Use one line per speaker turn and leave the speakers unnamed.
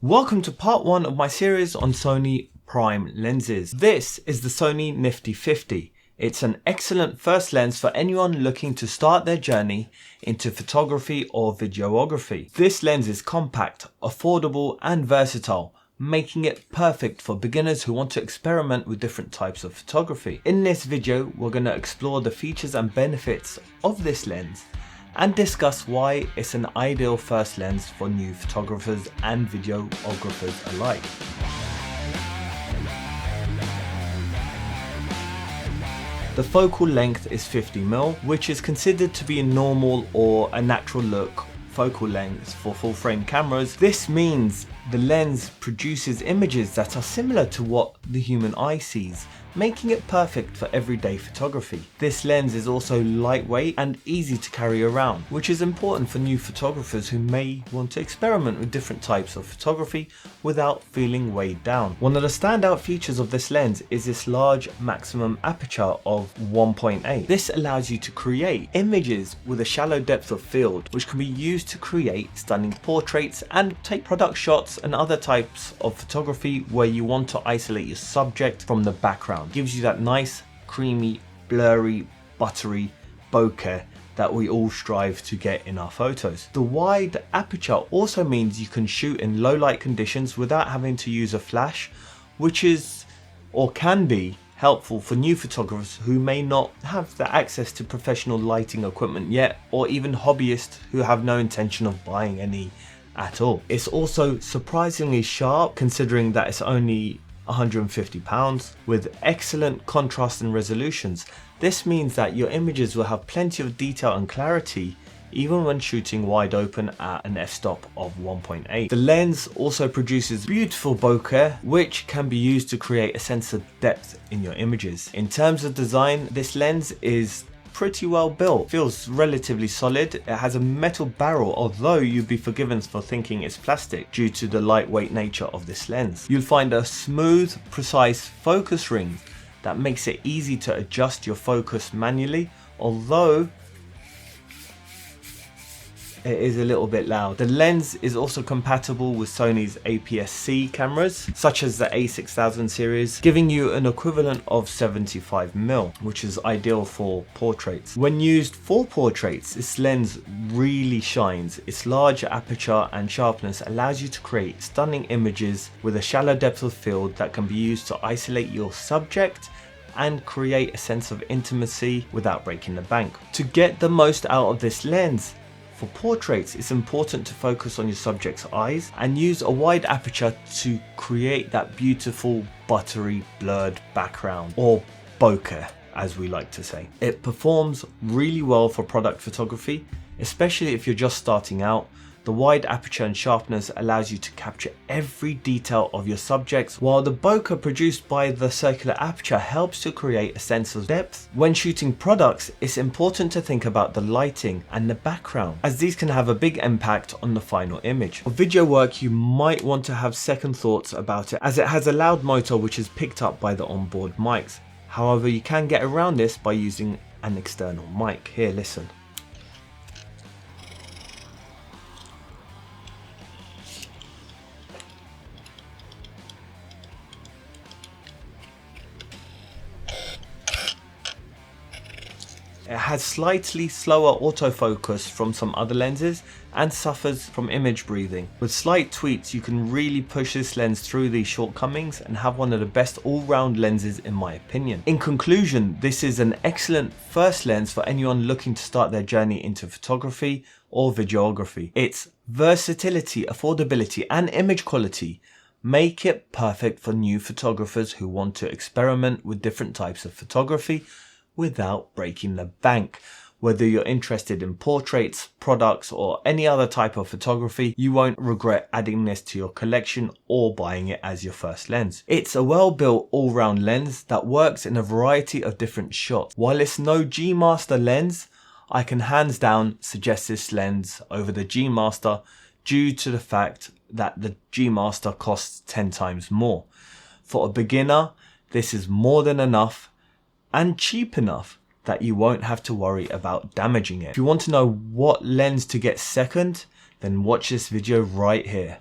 Welcome to part 1 of my series on Sony prime lenses. This is the Sony Nifty 50. It's an excellent first lens for anyone looking to start their journey into photography or videography. This lens is compact, affordable and versatile, making it perfect for beginners who want to experiment with different types of photography. In this video, we're going to explore the features and benefits of this lens and discuss why it's an ideal first lens for new photographers and videographers alike. The focal length is 50mm, which is considered to be a normal or a natural look focal length for full frame cameras. This means the lens produces images that are similar to what the human eye sees, making it perfect for everyday photography. This lens is also lightweight and easy to carry around, which is important for new photographers who may want to experiment with different types of photography without feeling weighed down. One of the standout features of this lens is this large maximum aperture of 1.8. This allows you to create images with a shallow depth of field, which can be used to create stunning portraits and take product shots and other types of photography where you want to isolate your subject from the background. Gives you that nice, creamy, blurry, buttery bokeh that we all strive to get in our photos. The wide aperture also means you can shoot in low light conditions without having to use a flash, which is or can be helpful for new photographers who may not have the access to professional lighting equipment yet, or even hobbyists who have no intention of buying any at all. It's also surprisingly sharp considering that it's only £150 with excellent contrast and resolutions. This means that your images will have plenty of detail and clarity even when shooting wide open at an f-stop of 1.8. The lens also produces beautiful bokeh, which can be used to create a sense of depth in your images. In terms of design, this lens is pretty well built, feels relatively solid. It has a metal barrel, although you'd be forgiven for thinking it's plastic due to the lightweight nature of this lens. You'll find a smooth, precise focus ring that makes it easy to adjust your focus manually, although it is a little bit loud. The lens is also compatible with Sony's APS-C cameras, such as the A6000 series, giving you an equivalent of 75mm, which is ideal for portraits. When used for portraits, this lens really shines. Its large aperture and sharpness allows you to create stunning images with a shallow depth of field that can be used to isolate your subject and create a sense of intimacy without breaking the bank. To get the most out of this lens, for portraits, it's important to focus on your subject's eyes and use a wide aperture to create that beautiful, buttery, blurred background, or bokeh as we like to say. It performs really well for product photography, especially if you're just starting out. The wide aperture and sharpness allows you to capture every detail of your subjects, while the bokeh produced by the circular aperture helps to create a sense of depth. When shooting products, it's important to think about the lighting and the background, as these can have a big impact on the final image. For video work, you might want to have second thoughts about it, as it has a loud motor which is picked up by the onboard mics. However, you can get around this by using an external mic. Here, listen. It has slightly slower autofocus from some other lenses and suffers from image breathing. With slight tweaks, you can really push this lens through these shortcomings and have one of the best all-round lenses in my opinion. In conclusion, this is an excellent first lens for anyone looking to start their journey into photography or videography. Its versatility, affordability and image quality make it perfect for new photographers who want to experiment with different types of photography without breaking the bank. Whether you're interested in portraits, products, or any other type of photography, you won't regret adding this to your collection or buying it as your first lens. It's a well-built all-round lens that works in a variety of different shots. While it's no G Master lens, I can hands down suggest this lens over the G Master due to the fact that the G Master costs 10 times more. For a beginner, this is more than enough and cheap enough that you won't have to worry about damaging it. If you want to know what lens to get second, then watch this video right here.